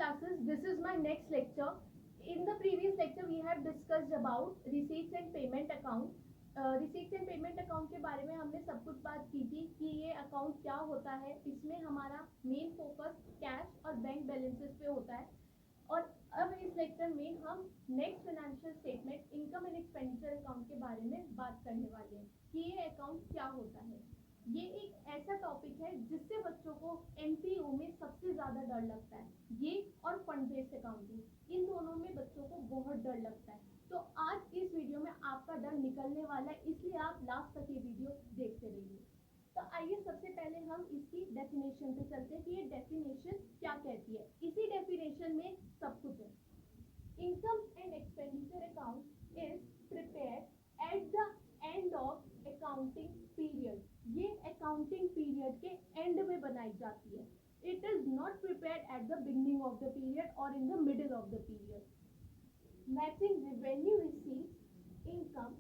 classes. This is my next lecture. In the previous lecture, we have discussed about receipts and payment account. Receipts and payment account के बारे में हमने सब कुछ बात की थी कि ये अकाउंट क्या होता है. इसमें हमारा मेन फोकस कैश और बैंक बैलेंसेस पे होता है. और अब इस लेक्चर में हम next financial statement income and expenditure account के बारे में बात करने वाले हैं कि ये अकाउंट क्या होता है. ये एक ऐसा टॉपिक है जिससे बच्चों को एमपीओ में सबसे ज़्यादा डर लगता है. ये और फंड बेस्ड अकाउंटिंग, इन दोनों में बच्चों को बहुत डर लगता है. तो आज इस वीडियो में आपका डर निकलने वाला है, इसलिए आप लास्ट तक ये वीडियो देखते रहिए. तो आइए सबसे पहले हम इसकी डेफिनेशन पे चलते हैं कि ये डेफिनेशन क्या कहती है. इसी डेफिनेशन में सब कुछ है. Income and expenditure account is prepared at the end of accounting period. ये अकाउंटिंग पीरियड के एंड में बनाई जाती है. It is not prepared at the beginning of the period और in the middle of the period. Matching revenue receipts income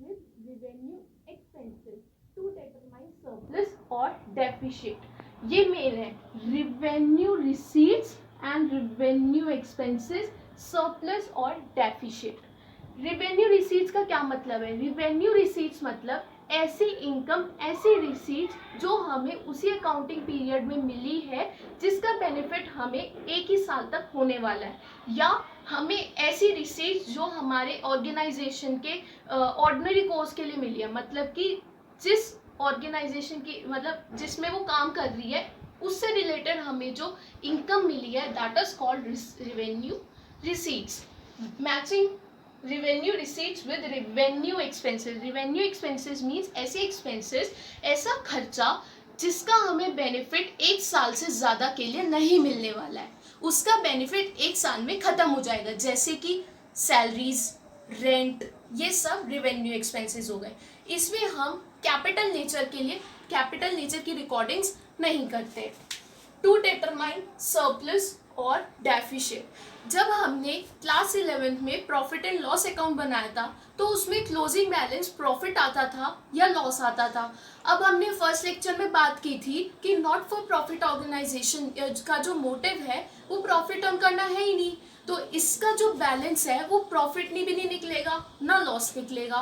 with revenue expenses to determine surplus or deficit. ये main है. revenue receipts and revenue expenses, surplus और deficit. revenue receipts का क्या मतलब है? revenue receipts मतलब ऐसी इनकम, ऐसी रिसीट्स जो हमें उसी अकाउंटिंग पीरियड में मिली है जिसका बेनिफिट हमें एक ही साल तक होने वाला है, या हमें ऐसी रिसीट्स जो हमारे ऑर्गेनाइजेशन के ऑर्डिनरी कोर्स के लिए मिली है. मतलब कि जिस ऑर्गेनाइजेशन की, मतलब जिसमें वो काम कर रही है, उससे रिलेटेड हमें जो इनकम मिली है, that is called revenue receipts. Matching revenue receipts with revenue expenses. revenue expenses means ऐसे expenses, ऐसा खर्चा जिसका हमें बेनिफिट एक साल से ज़्यादा के लिए नहीं मिलने वाला है. उसका बेनिफिट एक साल में ख़त्म हो जाएगा, जैसे कि सैलरीज, रेंट, ये सब रेवेन्यू एक्सपेंसेस हो गए. इसमें हम कैपिटल नेचर के लिए कैपिटल नेचर की रिकॉर्डिंग्स नहीं करते. टू डिटरमाइन सरप्लस और डेफिसिट. जब हमने क्लास 11 में प्रॉफिट एंड लॉस अकाउंट बनाया था तो उसमें क्लोजिंग बैलेंस प्रॉफिट आता था या लॉस आता था. अब हमने फर्स्ट लेक्चर में बात की थी कि नॉट फॉर प्रॉफिट ऑर्गेनाइजेशन का जो मोटिव है वो प्रॉफिट अर्न करना है ही नहीं, तो इसका जो बैलेंस है वो प्रॉफिट भी नहीं निकलेगा ना लॉस निकलेगा.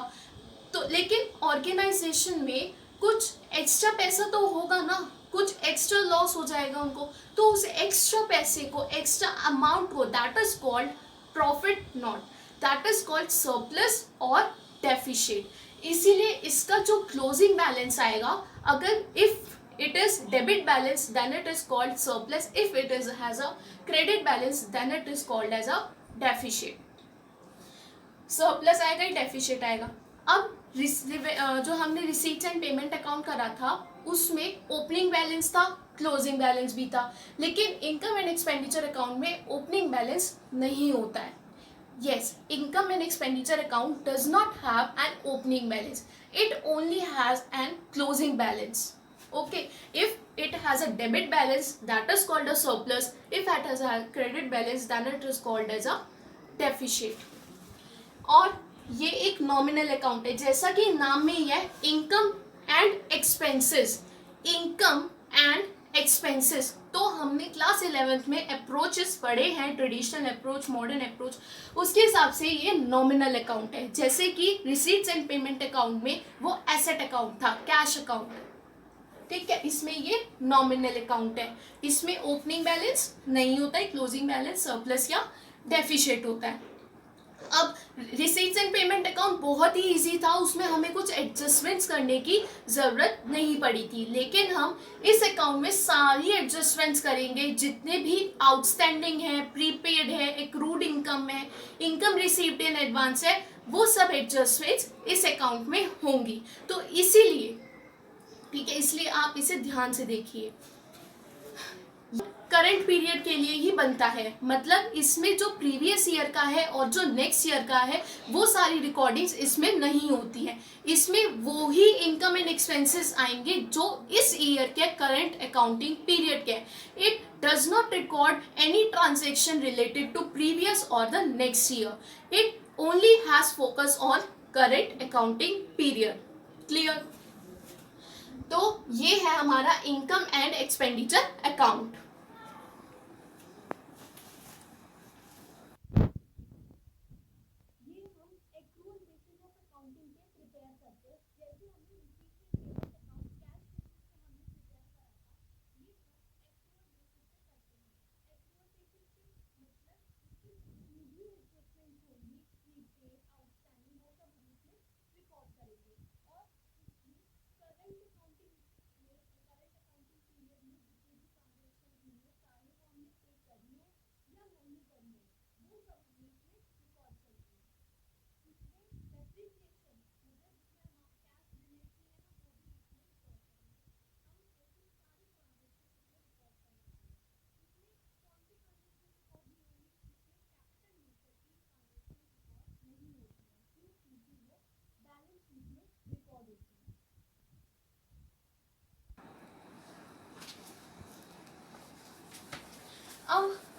तो लेकिन ऑर्गेनाइजेशन में कुछ एक्स्ट्रा पैसा तो होगा ना, कुछ एक्स्ट्रा लॉस हो जाएगा उनको, तो उस एक्स्ट्रा पैसे को, एक्स्ट्रा अमाउंट को, that is called profit, not that is called surplus और डेफिसिट. इसीलिए इसका जो क्लोजिंग बैलेंस आएगा, अगर if it is debit balance then it is called surplus, if it is has a credit balance then it is called as a deficit. Surplus आएगा या deficit आएगा. अब जो हमने रिसीट्स एंड पेमेंट अकाउंट करा था उसमें ओपनिंग बैलेंस था, क्लोजिंग बैलेंस भी था, लेकिन इनकम एंड एक्सपेंडिचर अकाउंट में ओपनिंग बैलेंस नहीं होता है. yes, income and expenditure account does not have an opening balance, it only has an closing balance. Okay, if it has a debit balance that is called a surplus, if it has a credit balance then it is called as a deficit. और ये एक nominal account है, जैसा कि नाम में ही है, income and expenses. Income and expenses तो हमने क्लास 11th में अप्रोचेस पढ़े हैं, ट्रेडिशनल अप्रोच, मॉडर्न अप्रोच, उसके हिसाब से ये नॉमिनल अकाउंट है. जैसे कि रिसीट्स एंड पेमेंट अकाउंट में वो एसेट अकाउंट था, कैश अकाउंट, ठीक है, इसमें ये नॉमिनल अकाउंट है. इसमें ओपनिंग बैलेंस नहीं होता है, क्लोजिंग बैलेंस, सरप्लस या डेफिसिट होता है. अब रिसीट्स एंड पेमेंट अकाउंट बहुत ही इजी था, उसमें हमें कुछ एडजस्टमेंट्स करने की ज़रूरत नहीं पड़ी थी, लेकिन हम इस अकाउंट में सारी एडजस्टमेंट्स करेंगे. जितने भी आउटस्टैंडिंग है, प्रीपेड है, एक्रूड इनकम है, इनकम रिसीव्ड इन एडवांस है, वो सब एडजस्टमेंट्स इस अकाउंट में होंगी. तो इसीलिए, ठीक है, इसलिए आप इसे ध्यान से देखिए. करंट पीरियड के लिए ही बनता है, मतलब इसमें जो प्रीवियस ईयर का है और जो नेक्स्ट ईयर का है वो सारी रिकॉर्डिंग्स इसमें नहीं होती हैं. इसमें वो ही इनकम एंड एक्सपेंसेस आएंगे जो इस ईयर के करंट अकाउंटिंग पीरियड के. It does not record any transaction related to previous और the next year. It only has focus on current accounting period. Clear? तो ये है हमारा इनकम एंड एक्सपेंडिचर अकाउंट.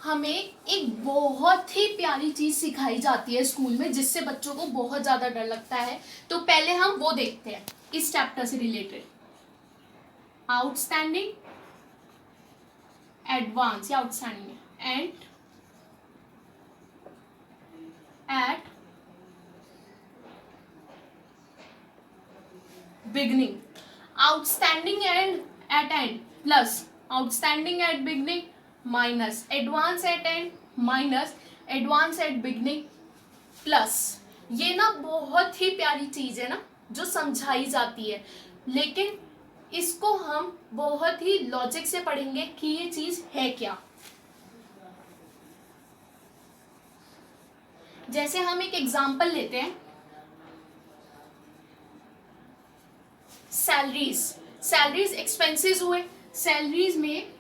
हमें एक बहुत ही प्यारी चीज सिखाई जाती है स्कूल में, जिससे बच्चों को बहुत ज्यादा डर लगता है। तो पहले हम वो देखते हैं इस चैप्टर से रिलेटेड, आउटस्टैंडिंग, एडवांस या outstanding and at beginning, outstanding and at end plus outstanding at beginning minus advance at end minus advance at beginning plus. ये ना बहुत ही प्यारी चीज है ना जो समझाई जाती है, लेकिन इसको हम बहुत ही लॉजिक से पढ़ेंगे कि ये चीज है क्या। जैसे हम एक एग्जांपल लेते हैं, सैलरीज, सैलरीज एक्सपेंसेस हुए, सैलरीज में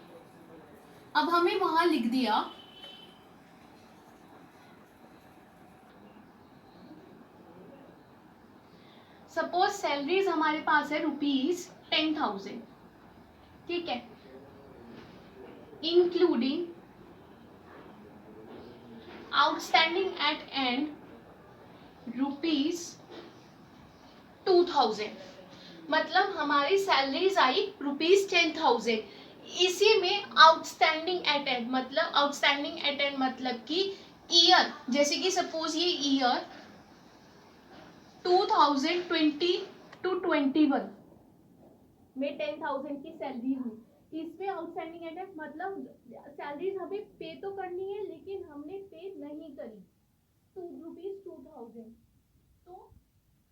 अब हमें वहां लिख दिया सपोज सैलरीज हमारे पास है ₹10,000, ठीक है, इंक्लूडिंग आउटस्टैंडिंग एट एंड ₹2,000, मतलब हमारी सैलरीज आई ₹10,000। इसी में आउटस्टैंडिंग एट एंड मतलब आउटस्टैंडिंग एट एंड मतलब कि ईयर, जैसे कि सपोज ये ईयर 2020 to 21 में 10,000 की सैलरी हुई, इसमें आउटस्टैंडिंग एट मतलब सैलरीज हमें पे तो करनी है लेकिन हमने पे नहीं करी, ₹2,000। तो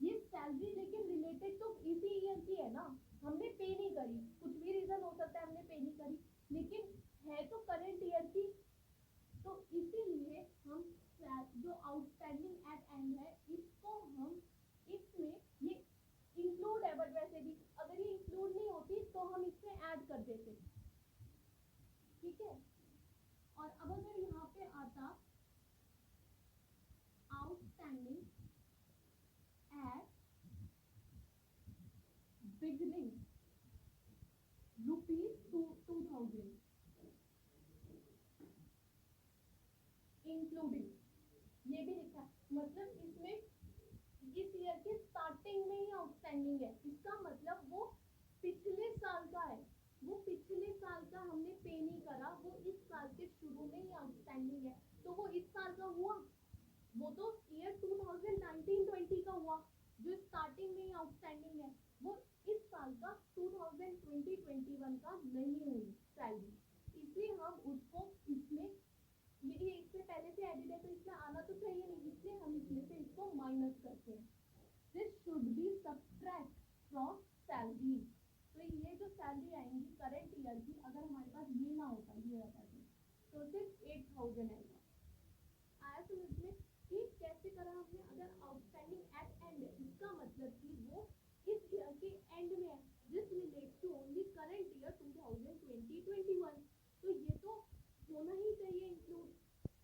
ये सैलरी लेकिन रिलेटेड तो इसी ईयर की है ना, हमने पे नहीं करी, कुछ भी रीजन हो सकता है हमने पे नहीं करी, लेकिन है तो करंट ईयर की। तो इसीलिए हम जो आउटस्टैंडिंग एट एंड है इसको हम इसमें ये इंक्लूड है, बट वैसे भी अगर ये इंक्लूड नहीं होती तो हम इसमें ऐड कर देते, ठीक है। और अब अगर यहाँ पे आता आउटस्टैंडिंग एट बिगनिंग ₹2,000 इंक्लूडिंग, ये भी लिखा है, मतलब इसमें इस ईयर के स्टार्टिंग में ही आउटस्टैंडिंग है, इसका मतलब वो पिछले साल का है, वो पिछले साल का हमने पे नहीं करा, वो इस साल के शुरू में ही आउटस्टैंडिंग है, तो वो इस साल का हुआ, वो तो ईयर 2019-20 का हुआ, जो स्टार्टिंग में ही आउटस्टैंडिंग है, वो इस साल का 2020-21 का नहीं हुई सैलरी, इसलिए हम उसको इसमें, ये इससे पहले से एडिड है तो इसमें आना तो चाहिए नहीं, इसलिए हम इसमें से इसको माइनस करते हैं। This should B subtract from salary, तो ये जो सैलरी आएंगी करंट ईयर की, अगर हमारे पास ये ना होता, ये रहता तो सिर्फ 8,000 आएगा। आया समझ में कि कैसे करा हमने, अगर आउटस्टैंडिंग एट एंड है इसका मतलब कि वो इस ईयर के एंड में है, this relates to only current year 2020-21, तो ये तो होना ही चाहिए इंक्लूड,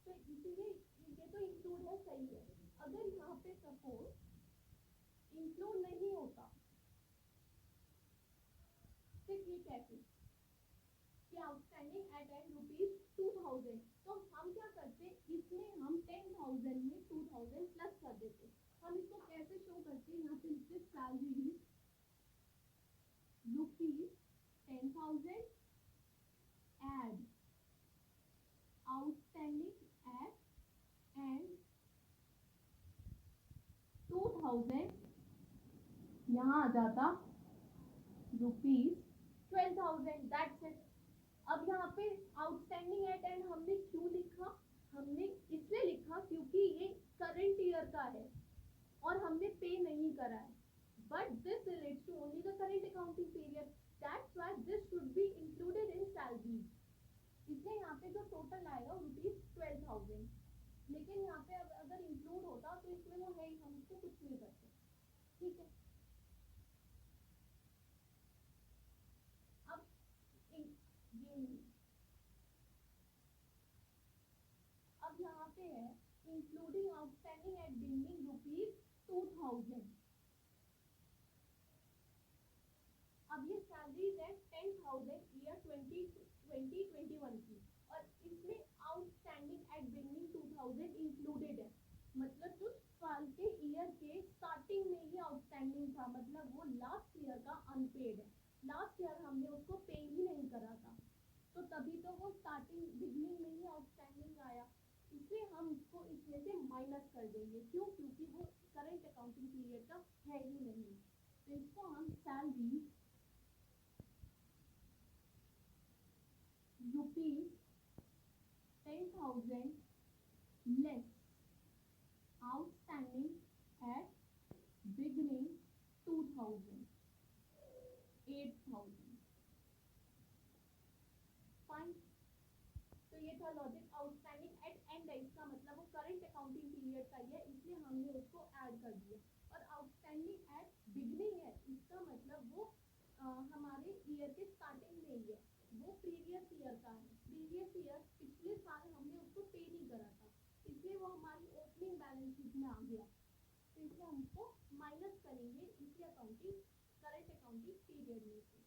तो इसीलिए ये तो इंक्लूड है, सही है। अगर यहाँ पे सपोज इंक्लूड नहीं होता, फिर ये कैसे कि आउटस्टैंडिंग एट एंड ₹2,000, तो हम क्या करते, इसमें हम 10,000 में 2,000 प्लस कर देते, हम इसको कैसे शो करते, यहाँ पे लिखते salary ₹10,000 add outstanding at end 2,000, यहाँ आ जाता ₹12,000, दैट्स इट। अब यहाँ पे आउटस्टैंडिंग एट एंड हमने क्यों लिखा, हमने इसलिए लिखा क्योंकि ये करंट ईयर का है और हमने पे नहीं करा है, but this relates to only the current accounting period, that's why this should be included in salary, इसलिए यहाँ पे जो टोटल आएगा ₹12,000, लेकिन यहाँ पे अगर इंक्लूड होता तो इसमें वो है ही, हम इसको कुछ नहीं करते, ठीक है। अब अब यहाँ पे है इंक्लूडिंग आउटस्टैंडिंग एट बिगनिंग ₹2,000, अब ये सैलरीज है 10,000 ईयर 2020-21 की, और इसमें आउटस्टैंडिंग साल के ईयर के स्टार्टिंग में ही आउटस्टैंडिंग था, मतलब वो लास्ट ईयर का अनपेड है, लास्ट ईयर हमने उसको पे ही नहीं करा था, तो तभी तो वो स्टार्टिंग बिगनिंग में ही आउटस्टैंडिंग आया, इसलिए हम उसको इसमें से माइनस कर देंगे। क्यों? क्योंकि वो करंट अकाउंटिंग पीरियड का है ही नहीं। तो इसको हम salary rupees 10,000 less outstanding at beginning 2000 8,000 fine. तो ये था लॉजिक। आउटस्टैंडिंग एट एंड है, इसका मतलब वो करंट अकाउंटिंग पीरियड का ही है, इसलिए हमने उसको ऐड कर दिया। और आउटस्टैंडिंग एट बिगनिंग है, इसका मतलब वो हमारे ईयर के स्टार्टिंग में ही है, वो प्रीवियस ईयर का है, प्रीवियस ईयर पिछले साल हमने उसको पे नहीं करा था, इसलिए वो हमारी ओपनिंग बैलेंस शीट में आ गया, तो इसलिए हम उसको माइनस करेंगे इसी अकाउंटिंग करंट अकाउंटिंग पीरियड में से।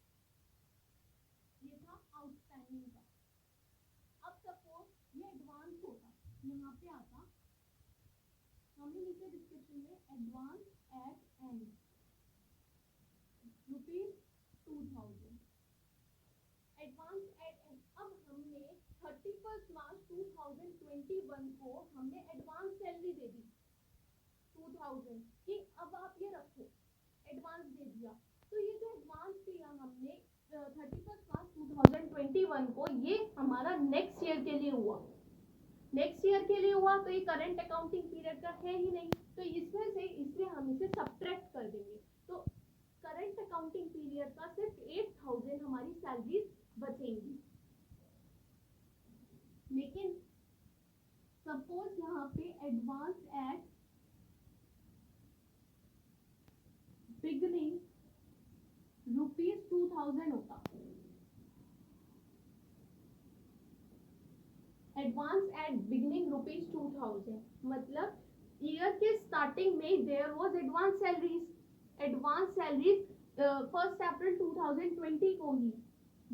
ये था आउटस्टैंडिंग का। अब सपोज ये एडवांस होता, यहाँ पे आता, हमने नीचे डिस्क्रिप्शन में advance at and ₹2000 advance at and. अब हमने 31 मार्च 2021 को हमने एडवांस सैलरी दे दी 2000 की, अब आप ये रखो एडवांस दे दिया, तो ये जो एडवांस दिया हमने 31 मार्च 2021 को, ये हमारा नेक्स्ट ईयर के लिए हुआ, नेक्स्ट ईयर के लिए हुआ, तो ये करंट अकाउंटिंग पीरियड का है ही नहीं, तो इसमें से इसलिए हम इसे सब्ट्रैक्ट कर देंगे, तो करंट अकाउंटिंग पीरियड का सिर्फ 8,000 हमारी सैलरीज बचेंगी। लेकिन सपोज यहाँ पे एडवांस एट बिगनिंग ₹2000 होता, एडवांस एट बिगनिंग ₹2000 मतलब ईयर के स्टार्टिंग में देयर वाज एडवांस सैलरीज 1 अप्रैल 2020 को ही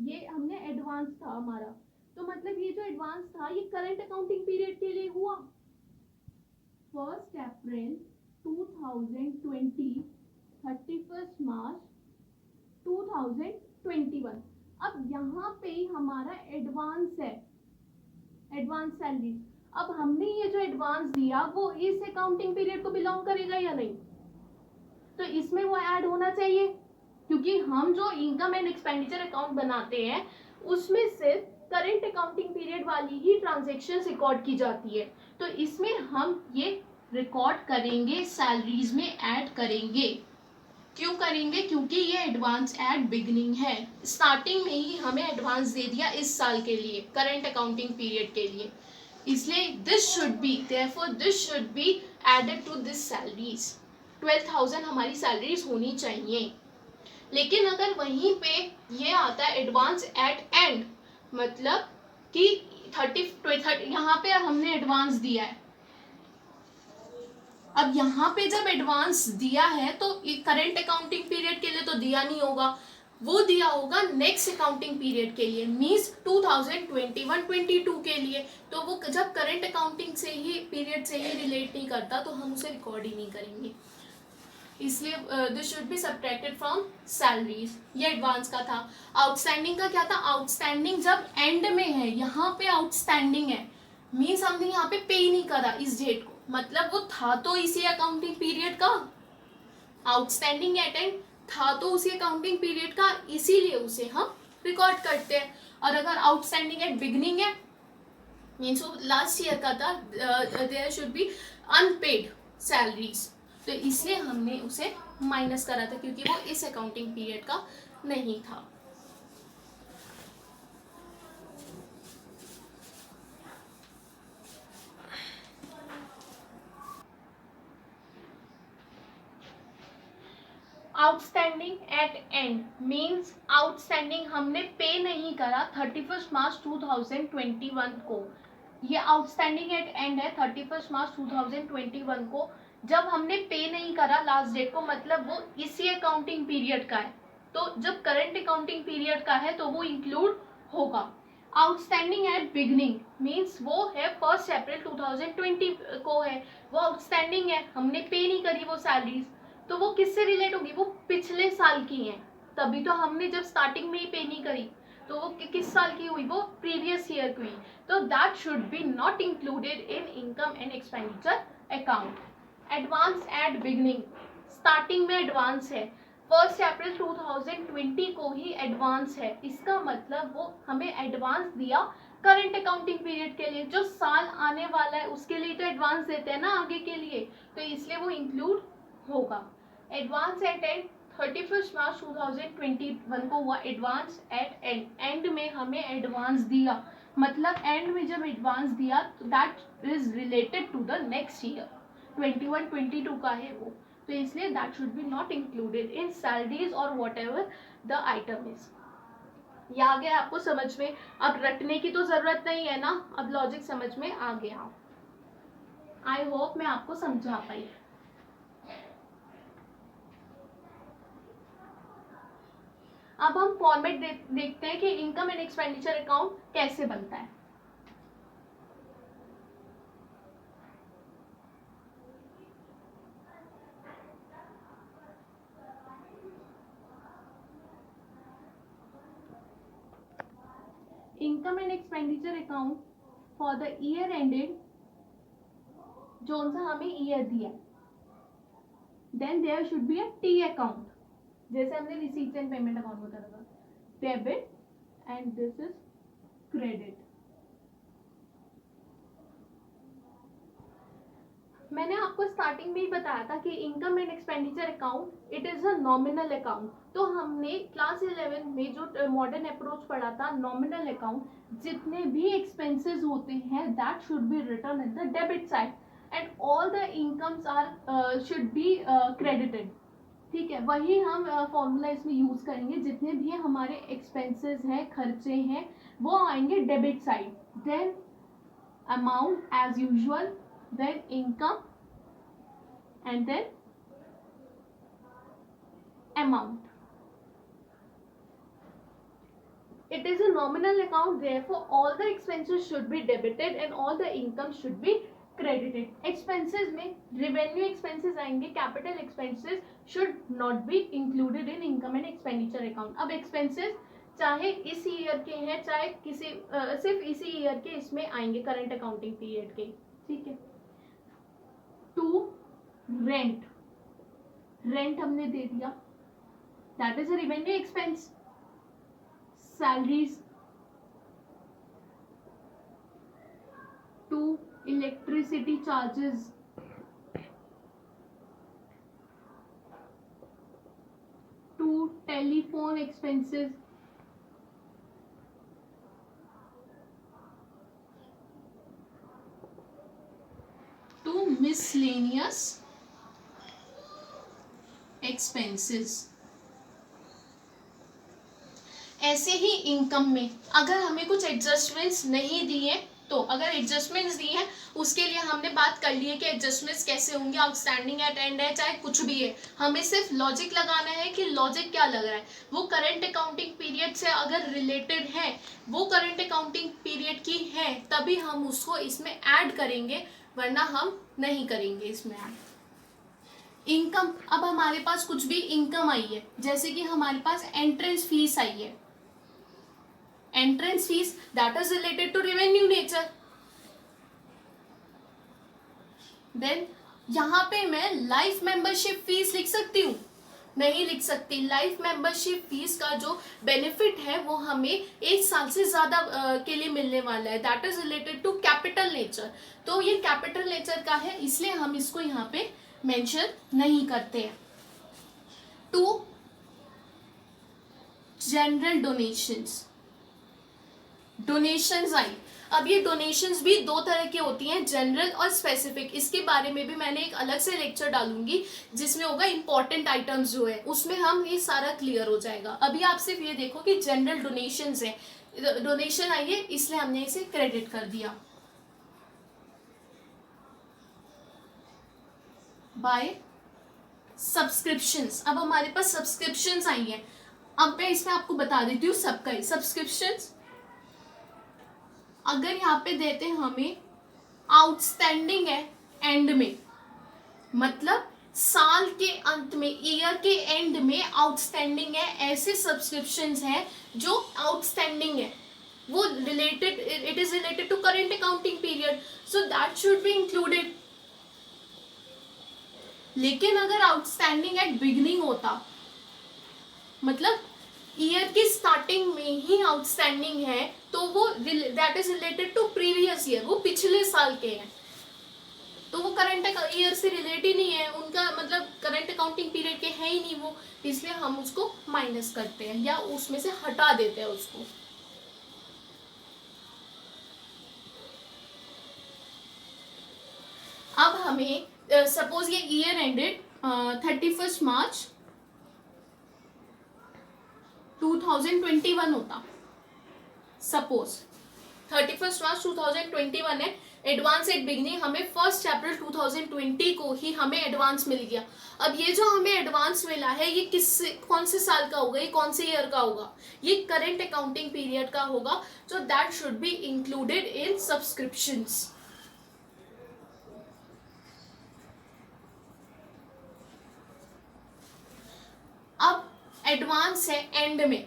ये हमने एडवांस था हमारा, तो मतलब ये जो एडवांस था ये करंट अकाउंटिंग पीरियड के लिए हुआ 1 अप्रैल 2020 31 मार्च 2021। अब यहाँ पे हमारा एडवांस है, एडवांस सैलरी, अब हमने ये जो एडवांस दिया वो इस अकाउंटिंग पीरियड को बिलोंग करेगा या नहीं, तो इसमें वो ऐड होना चाहिए, क्योंकि हम जो इनकम एंड एक्सपेंडिचर अकाउंट बनाते हैं उसमें सिर्फ करंट अकाउंटिंग पीरियड वाली ही ट्रांजैक्शंस रिकॉर्ड की जाती है, तो इसमें हम ये रिकॉर्ड करेंगे, सैलरीज में ऐड करेंगे। क्यों करेंगे? क्योंकि ये एडवांस एट बिगनिंग है, स्टार्टिंग में ही हमें एडवांस दे दिया इस साल के लिए, करंट अकाउंटिंग पीरियड के लिए, इसलिए this should be, therefore this should be added to this salaries. 12,000 हमारी सैलरीज होनी चाहिए। लेकिन अगर वहीं पे ये आता है एडवांस एट एंड, मतलब कि 30 यहाँ पे हमने एडवांस दिया है, अब यहाँ पे जब एडवांस दिया है तो करंट अकाउंटिंग पीरियड के लिए तो दिया नहीं होगा, वो दिया होगा नेक्स्ट अकाउंटिंग पीरियड के लिए, मींस 2021-22 के लिए, तो वो जब करंट अकाउंटिंग से ही पीरियड से ही रिलेट नहीं करता तो हम उसे रिकॉर्ड ही नहीं करेंगे, इसलिए this should be subtracted from salaries. ये एडवांस का था। आउटस्टैंडिंग का क्या था? आउटस्टैंडिंग जब एंड में है, यहाँ पे आउटस्टैंडिंग है, मीन्स हमने यहाँ पे पे नहीं करा इस डेट को, मतलब वो था तो इसी अकाउंटिंग पीरियड का, आउटस्टैंडिंग एट एंड था तो उसी अकाउंटिंग पीरियड का, इसीलिए उसे हम रिकॉर्ड करते हैं। और अगर आउटस्टैंडिंग एट बिगनिंग है, मीन्स वो लास्ट ईयर का था, there should be unpaid salaries, तो इसलिए हमने उसे माइनस करा था क्योंकि वो इस अकाउंटिंग पीरियड का नहीं था। Outstanding at and means outstanding हमने पे नहीं करा 31 मार्च 2021 को, ये आउटस्टैंडिंग एट एंड है 31 मार्च 2021 को, जब हमने पे नहीं करा लास्ट डेट को, मतलब वो इसी अकाउंटिंग पीरियड का है, तो जब करंट अकाउंटिंग पीरियड का है तो वो इंक्लूड होगा। आउटस्टैंडिंग एट बिगनिंग मीन्स वो है 1 अप्रैल 2020 को है, वो आउटस्टैंडिंग है, हमने पे नहीं करी वो सैलरीज, तो वो किससे रिलेट होगी, वो पिछले साल की हैं, तभी तो हमने जब स्टार्टिंग में ही पे नहीं करी, तो वो किस साल की हुई, वो प्रीवियस ईयर की हुई, तो that should be not included in income and expenditure account. Advance at beginning, starting में एडवांस है, 1 अप्रैल 2020 को ही एडवांस है, इसका मतलब वो हमें एडवांस दिया करंट अकाउंटिंग पीरियड के लिए, जो साल आने वाला है उसके लिए तो एडवांस देते हैं ना आगे के लिए, तो इसलिए वो इंक्लूड होगा. एडवांस एट एंड 31 मार्च 2021 को हुआ एडवांस एट एंड, एंड में हमें एडवांस दिया, मतलब एंड में जब एडवांस दिया तो that is related to the next year, 21-22 का है वो, तो इसलिए that should be not included in salaries और whatever the item is. ये आ गया आपको समझ में, अब रटने की तो जरूरत नहीं है ना, अब लॉजिक समझ में आ गया. आई होप मैं आपको समझा पाई. अब हम फॉर्मेट देखते हैं कि इनकम एंड एक्सपेंडिचर अकाउंट कैसे बनता है. Income and expenditure account for the year ended, जो सा हमें ईयर दिया, then there should be a T account, जैसे हमने रिसीट्स एंड पेमेंट अकाउंट बताया था, debit and this is credit. मैंने आपको स्टार्टिंग में ही बताया था कि income and expenditure account it is a nominal account, तो हमने क्लास 11 में जो मॉडर्न अप्रोच पढ़ा था, नॉमिनल अकाउंट, जितने भी एक्सपेंसेस होते हैं that should be written in the debit side and all the incomes are should be credited. ठीक है, वही हम फॉर्मूला इसमें यूज करेंगे, जितने भी हमारे एक्सपेंसेस हैं, खर्चे हैं, वो आएंगे debit side, then amount as usual, then income and then amount. It is a nominal account, therefore all the expenses should be debited and all the income should be credited. Expenses में revenue expenses आएंगे, capital expenses should not be included in income and expenditure account. अब expenses चाहे इस year के हैं, चाहे किसी सिर्फ इसी ईयर के इसमें आएंगे, करंट अकाउंटिंग पीरियड के. ठीक है. टू रेंट, रेंट हमने दे दिया, that is a revenue expense. Salaries, to electricity charges, to telephone expenses, to miscellaneous expenses. ऐसे ही इनकम में अगर हमें कुछ एडजस्टमेंट्स नहीं दिए, तो अगर एडजस्टमेंट्स दी है उसके लिए हमने बात कर ली है कि एडजस्टमेंट्स कैसे होंगे, आउटस्टैंडिंग एट एंड है, चाहे कुछ भी है, हमें सिर्फ लॉजिक लगाना है कि लॉजिक क्या लग रहा है, वो करंट अकाउंटिंग पीरियड से अगर रिलेटेड है, वो करंट अकाउंटिंग पीरियड की है, तभी हम उसको इसमें ऐड करेंगे, वरना हम नहीं करेंगे इसमें ऐड. इनकम, अब हमारे पास कुछ भी इनकम आई है, जैसे कि हमारे पास एंट्रेंस फीस आई है, entrance fees that is related to revenue nature. Then यहां पे मैं लाइफ मेंबरशिप फीस लिख सकती हूँ, नहीं लिख सकती. लाइफ मेंबरशिप फीस का जो बेनिफिट है वो हमें 1 साल से ज्यादा के लिए मिलने वाला है, that is related to capital nature. तो ये कैपिटल नेचर का है, इसलिए हम इसको यहाँ पे मेंशन नहीं करते हैं. टू जनरल डोनेशंस, डोनेशंस आई. अब ये डोनेशंस भी 2 तरह की होती हैं, जनरल और स्पेसिफिक. इसके बारे में भी मैंने एक अलग से लेक्चर डालूंगी जिसमें होगा इंपॉर्टेंट आइटम्स जो है, उसमें हम ये सारा क्लियर हो जाएगा. अभी आप सिर्फ ये देखो कि जनरल डोनेशंस है, डोनेशन आई है इसलिए हमने इसे क्रेडिट कर दिया. बाय सब्सक्रिप्शंस, अब हमारे पास सब्सक्रिप्शंस आई हैं. अब मैं इसमें आपको बता देती हूँ सबका ही. सब्सक्रिप्शंस अगर यहाँ पे देते हैं हमें आउटस्टैंडिंग है एंड में, मतलब साल के अंत में, ईयर के एंड में आउटस्टैंडिंग है, ऐसे सब्सक्रिप्शंस हैं जो आउटस्टैंडिंग है, वो related, it is related to current accounting period, so that should be included. लेकिन अगर आउटस्टैंडिंग एट बिगनिंग होता, मतलब ईयर की स्टार्टिंग में ही आउटस्टैंडिंग है, तो वो that is related to previous year, वो पिछले साल के हैं, तो वो करंट ईयर से रिलेट ही नहीं है, उनका मतलब करंट अकाउंटिंग पीरियड के है ही नहीं वो, इसलिए हम उसको माइनस करते हैं या उसमें से हटा देते हैं उसको. अब हमें सपोज ये ईयर एंडेड 31 मार्च 2021 होता, सपोज 31 मार्च 2021 है, एडवांस एट बिगनिंग हमें 1 अप्रैल 2020 को ही हमें एडवांस मिल गया. अब ये जो हमें एडवांस मिला है ये कौन से साल का होगा, ये कौन से ईयर का होगा, ये करंट अकाउंटिंग पीरियड का होगा, सो that should be included in subscriptions. अब एडवांस है एंड में,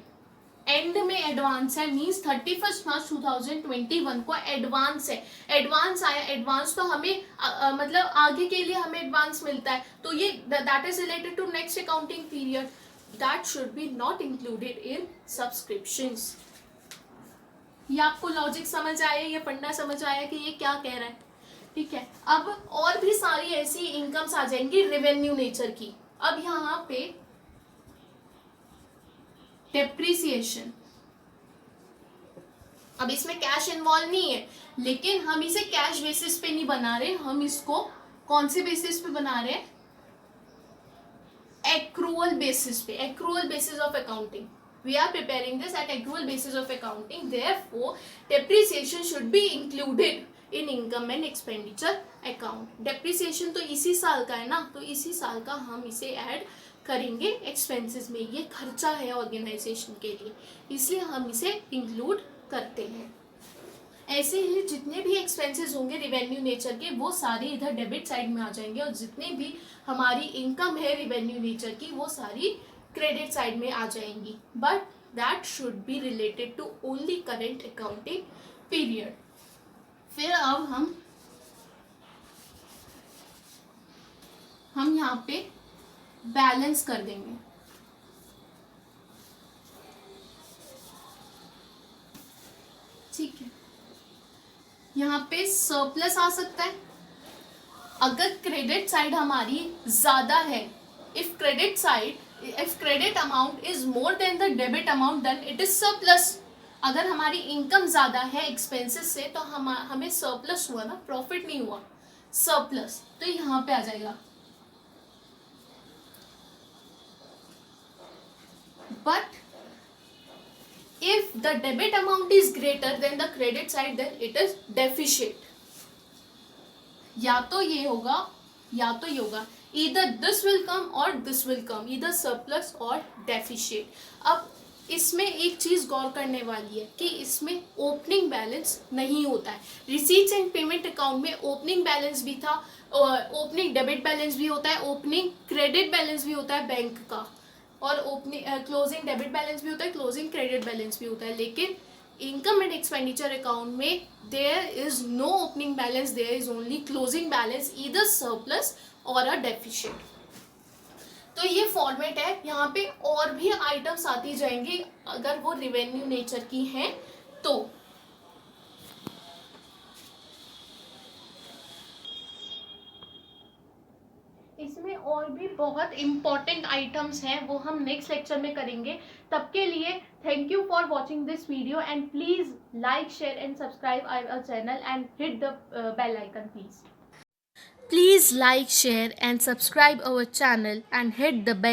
एंड में एडवांस है मींस 31 मार्च 2021 को एडवांस है, एडवांस आया, एडवांस तो हमें मतलब आगे के लिए हमें एडवांस मिलता है, तो ये that is related to next accounting period, that should be not included in subscriptions. ये आपको लॉजिक समझ आया, ये फंडा समझ आया कि ये क्या कह रहा है, ठीक है. अब और भी सारी ऐसी इनकम्स आ जाएंगी रेवेन्यू नेचर की. अब यहाँ पे डेप्रिसिएशन, अब इसमें कैश इन्वॉल्व नहीं है, लेकिन हम इसे कैश बेसिस पे नहीं बना रहे, हम इसको कौन से बेसिस पे बना रहे हैं, एक्रूअल बेसिस पे, accrual basis of accounting. We are preparing this at accrual basis of accounting. Therefore, depreciation should be included in income and expenditure account. Depreciation तो इसी साल का है ना, तो इसी साल का हम इसे ऐड करेंगे एक्सपेंसेस में, ये खर्चा है ऑर्गेनाइजेशन के लिए, इसलिए हम इसे इंक्लूड करते हैं. ऐसे ही जितने भी एक्सपेंसेस होंगे रिवेन्यू नेचर के, वो सारे इधर डेबिट साइड में आ जाएंगे, और जितने भी हमारी इनकम है रिवेन्यू नेचर की, वो सारी क्रेडिट साइड में आ जाएंगी, but that should be related to only current accounting period. फिर अब हम यहाँ पे बैलेंस कर देंगे. ठीक है, यहाँ पे सरप्लस आ सकता है अगर क्रेडिट साइड हमारी ज्यादा है. If credit amount is more than the debit amount then it is surplus. अगर हमारी इनकम ज्यादा है एक्सपेंसेस से, तो हमें सरप्लस हुआ ना, प्रॉफिट नहीं हुआ, सरप्लस, तो यहाँ पे आ जाएगा. But if the debit amount is greater than the credit side, then it is deficit. या तो ये होगा या तो ये होगा, either this will come or this will come, either surplus or deficit. अब इसमें एक चीज गौर करने वाली है कि इसमें ओपनिंग बैलेंस नहीं होता है. रिसीट्स एंड पेमेंट अकाउंट में ओपनिंग बैलेंस भी था, ओपनिंग डेबिट बैलेंस भी होता है, ओपनिंग क्रेडिट बैलेंस भी होता है बैंक का, और ओपनिंग क्लोजिंग डेबिट बैलेंस भी होता है, क्लोजिंग क्रेडिट बैलेंस भी होता है. लेकिन इनकम एंड एक्सपेंडिचर अकाउंट में there is no opening balance, there is only closing balance, either surplus or a deficit. तो ये फॉर्मेट है. यहाँ पे और भी आइटम्स आती जाएंगी अगर वो रिवेन्यू नेचर की हैं तो. इसमें और भी बहुत इम्पॉर्टेंट आइटम्स हैं, वो हम नेक्स्ट लेक्चर में करेंगे. तब के लिए thank you for watching this video, and please like, share and subscribe our channel and hit the bell icon please. Please like, share and subscribe our channel and hit the bell.